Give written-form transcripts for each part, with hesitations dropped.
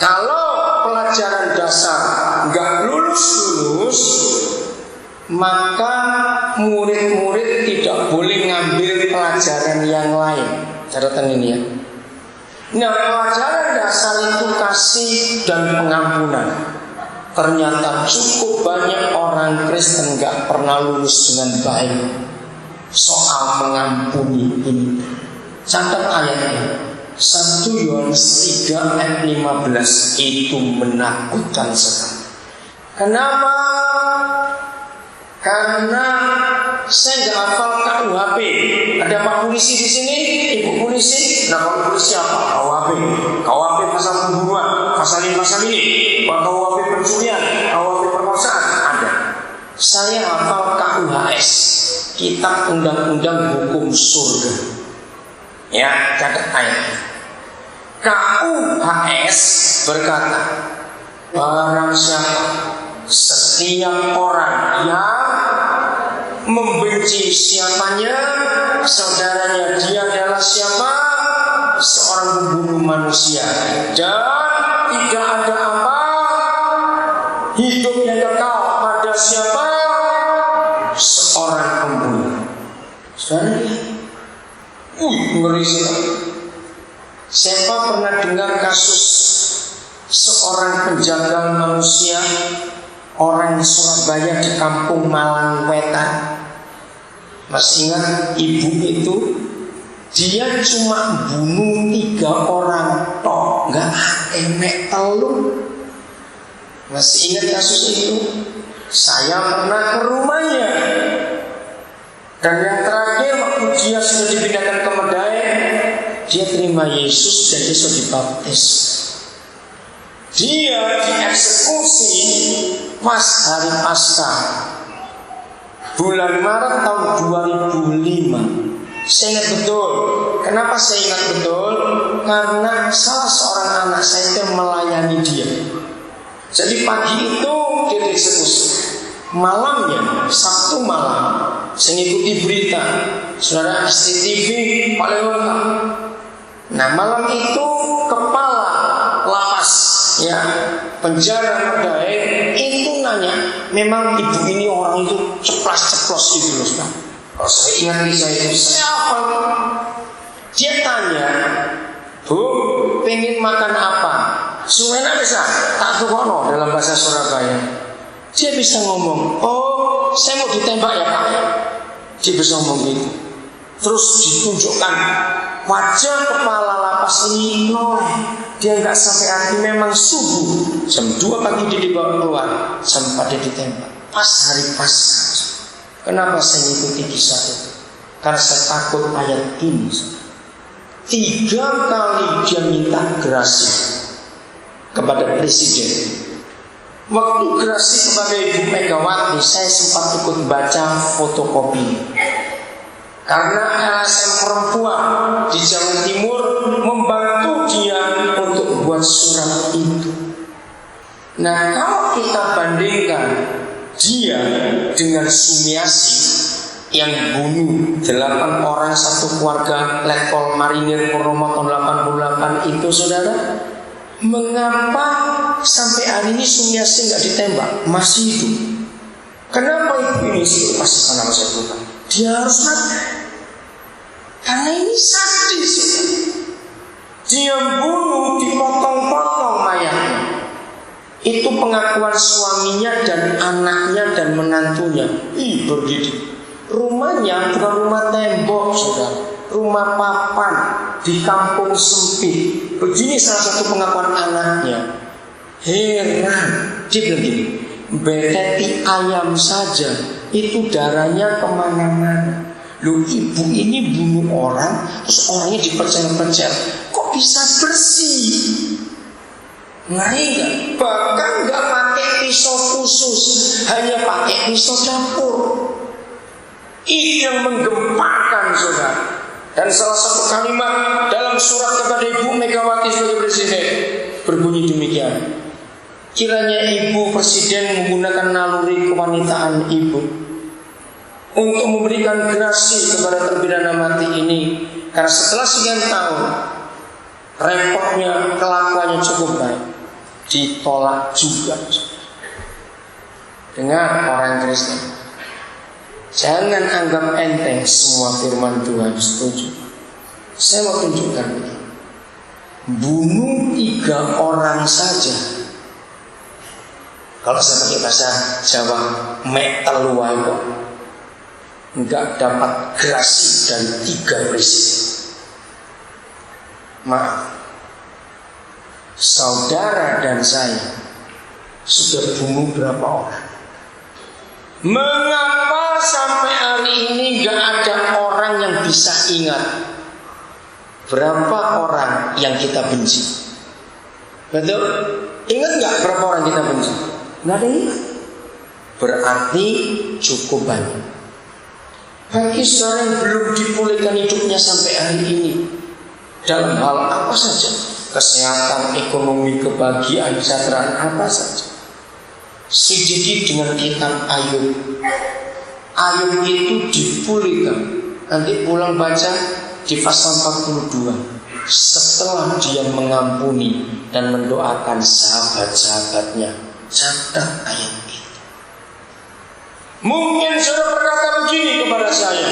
Kalau pelajaran dasar nggak lulus, maka murid-murid tidak boleh ngambil pelajaran yang lain. Catatan ini ya. Nah, pelajaran dasar itu kasih dan pengampunan. Ternyata cukup banyak orang Kristen nggak pernah lulus dengan baik soal mengampuni ini. Catat ayatnya. 1 Yohanes 3 ayat 15 itu menakutkan sekali. Kenapa? Karena saya nggak hafal KUHP. Ada Pak Polisi di sini, Ibu Polisi. Nah, Pak Polisi apa? KUHP pasal pembunuhan, pasal ini, KUHP pencurian, KUHP perkosaan ada. Saya hafal KUHS, Kitab Undang-Undang Hukum Surga. Ya, catat ayat. KUHS berkata, barang siapa, setiap orang yang membenci siapanya, saudaranya dia adalah siapa? Seorang pembunuh manusia. Dan tidak ada apa hidup yang kekal pada siapa? Seorang pembunuh. Saudara, ngeri sekali. Siapa pernah dengar kasus seorang penjagal manusia, orang Surabaya di kampung Malang Wetan? Masih ingat ibu itu? Dia cuma bunuh 3 orang tok, nggak enek telur. Masih ingat kasus itu? Saya pernah ke rumahnya. Dan yang terakhir waktu dia sudah dipindahkan ke Medaeng, dia terima Yesus dan dia sudah dibaptis. Dia dieksekusi pas hari Paskah bulan Maret tahun 2005. Saya ingat betul. Kenapa saya ingat betul? Karena salah seorang anak saya itu melayani dia. Jadi pagi itu dia dieksekusi. Malamnya, Sabtu malam, saya ngikuti berita, saudara, SCTV paling lengkap. Nah, malam itu kepala lapas, ya, penjara Medaeng itu nanya, memang ibu ini orang itu ceplas-ceplos gitu loh, saudara. Kalau saya ingat kisah itu, siapa? Dia tanya, Bu, pengen makan apa? Suwena bisa, tak tukono dalam bahasa Surabaya. Dia bisa ngomong, oh saya mau ditembak ya Pak. Dia bisa ngomong gitu. Terus ditunjukkan wajah kepala lapas ini noleh. Dia nggak sampai hati, memang subuh jam 2 pagi dia dibawa keluar sampai dia ditembak. Pas hari Paskah. Kenapa saya ngikuti kisah itu? Karena saya takut ayat ini. 3 kali dia minta gerasi kepada presiden. Waktu gerasi kepada Ibu Megawati, saya sempat ikut baca fotokopi. Karena LSM perempuan di Jawa Timur membantu dia untuk buat surat itu. Nah, kalau kita bandingkan dia dengan Sumiasi yang bunuh 8 orang satu keluarga Letkol Marinir Purnomo tahun 88 itu, saudara, mengapa sampai hari ini Sumiasi nggak ditembak, masih hidup? Kenapa ibu ini sih masih nama saya bukan? Dia harus mati karena ini sadis. Dia bunuh, dipotong-potong mayatnya. Itu pengakuan suaminya dan anaknya dan menantunya. Berdidik. Rumahnya bukan rumah tembok, saudara, rumah papan di kampung sempit. Begini salah satu pengakuan anaknya. Heran, dia bilang gini, beteti ayam saja itu darahnya kemana-mana. Loh, ibu ini bunuh orang, terus orangnya dipercel-percel, kok bisa bersih? Ngeri gak? Bahkan gak pakai pisau khusus, hanya pakai pisau dapur. Itu yang menggempakan, saudara. Dan salah satu kalimat dalam surat kepada Ibu Megawati sebagai presiden berbunyi demikian: kiranya Ibu Presiden menggunakan naluri kewanitaan Ibu untuk memberikan gerasi kepada terpidana mati ini, karena setelah sekian tahun repotnya, kelakuannya cukup baik. ditolak juga. Dengar orang Kristen, jangan anggap enteng semua firman Tuhan. Setuju? Saya mau tunjukkan ini. Bunuh 3 orang saja. Kalau saya pakai bahasa Jawa, mek telu wae kok enggak dapat gerasi dari 3 presiden. Maaf, saudara dan saya sudah bunuh berapa orang? Mengapa sampai hari ini gak ada orang yang bisa ingat berapa orang yang kita benci? Betul? Ingat gak berapa orang kita benci? Gak ada yang ingat. Berarti cukup banyak. Bagi saudara yang belum dipulihkan hidupnya sampai hari ini, dalam hal apa saja, kesehatan, ekonomi, kebahagiaan, kesejahteraan, apa saja, sedikit dengan kitab Ayub. Ayub itu dipulihkan. Nanti pulang baca di pasal 42. Setelah dia mengampuni dan mendoakan sahabat-sahabatnya. Catat ayat itu. Mungkin saudara berkata begini kepada saya,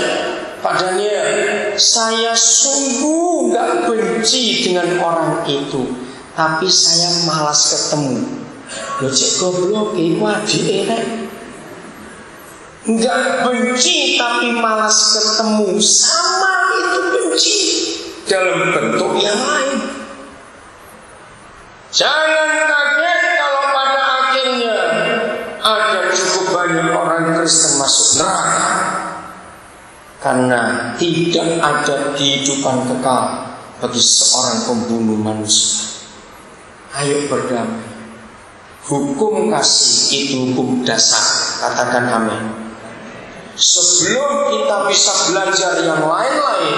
Pak Daniel, saya sungguh gak benci dengan orang itu, tapi saya malas ketemu. Loh cek goblok iku adike rek. Enggak benci tapi malas ketemu, sama itu benci dalam bentuk yang lain. Jangan kaget kalau pada akhirnya ada cukup banyak orang Kristen masuk neraka karena tidak ada kehidupan kekal bagi seorang pembunuh manusia. Ayo berdamai. Hukum kasih itu hukum dasar. Katakan amin. Sebelum kita bisa belajar yang lain-lain,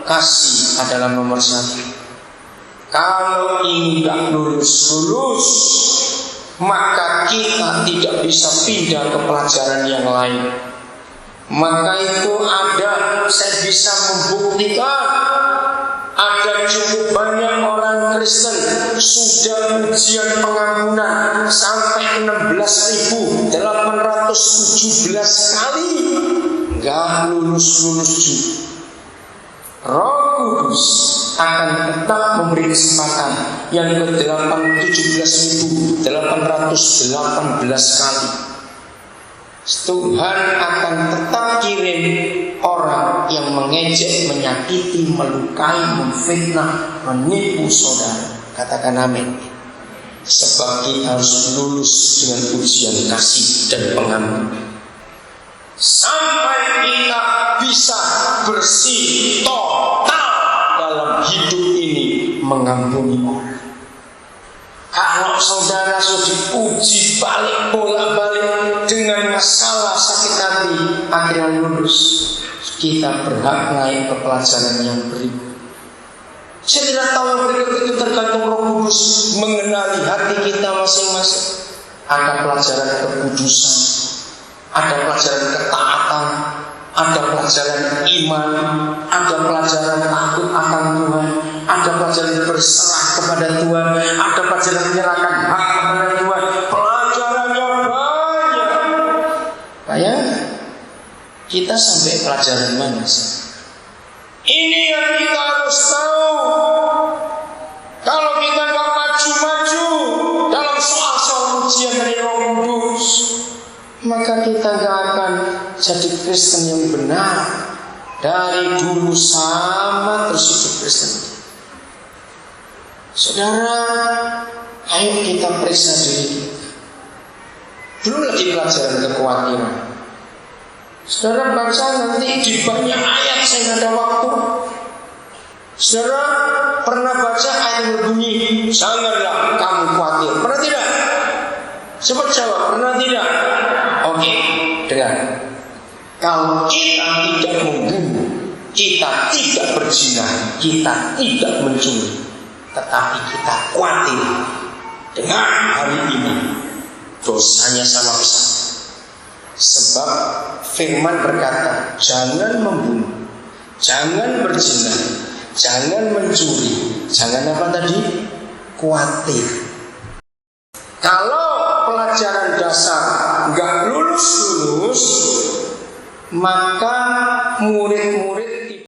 kasih adalah nomor 1. Kalau ini gak lulus-lulus, maka kita tidak bisa pindah ke pelajaran yang lain. Maka itu saya bisa membuktikan ada cukup banyak orang Kristen sudah ujian pengampunan sampai 16.817 kali, nggak lulus-lulus juga. Roh Kudus akan tetap memberi kesempatan yang ke 17.818 kali. Tuhan akan tetap kirim orang yang mengejek, menyakiti, melukai, memfitnah, menipu saudara. Katakan amin. Sebab kita harus lulus dengan ujian kasih dan pengampunan sampai kita bisa bersih total dalam hidup ini, mengampuni orang. Kalau saudara sudah diuji bolak-balik dengan masalah sakit hati, akhirnya lulus, kita berhak naik ke pelajaran yang berikut. Saya tidak tahu yang berikut itu tergantung Roh Kudus mengenali hati kita masing-masing. Ada pelajaran kekudusan, ada pelajaran ketaatan, ada pelajaran iman, ada pelajaran takut akan Tuhan, ada pelajaran berserah kepada Tuhan, ada pelajaran menyerahkan hak kepada Tuhan. Pelajarannya banyak. Bayangkan, kita sampai pelajaran mana sih? Ini yang kita harus tahu. Kalau kita gak maju-maju dalam soal-soal ujian dari Roh Kudus, maka kita gak akan jadi Kristen yang benar. Dari dulu sama terus hidup Kristen. Saudara, ayo kita periksa diri kita. Dulu lagi pelajaran kekhawatiran. Saudara baca nanti di banyak ayat, saya nggak ada waktu. Saudara pernah baca ayat yang berbunyi, janganlah kamu khawatir. Pernah tidak? Cepat jawab, pernah tidak? Oke, dengar. Kalau kita tidak membunuh, kita tidak berzina, kita tidak mencuri, tetapi kita khawatir dengan hari ini dosanya sama besar. Sebab firman berkata, jangan membunuh, jangan berzina, jangan mencuri, jangan apa tadi? Khawatir. dasar nggak lulus, maka murid-murid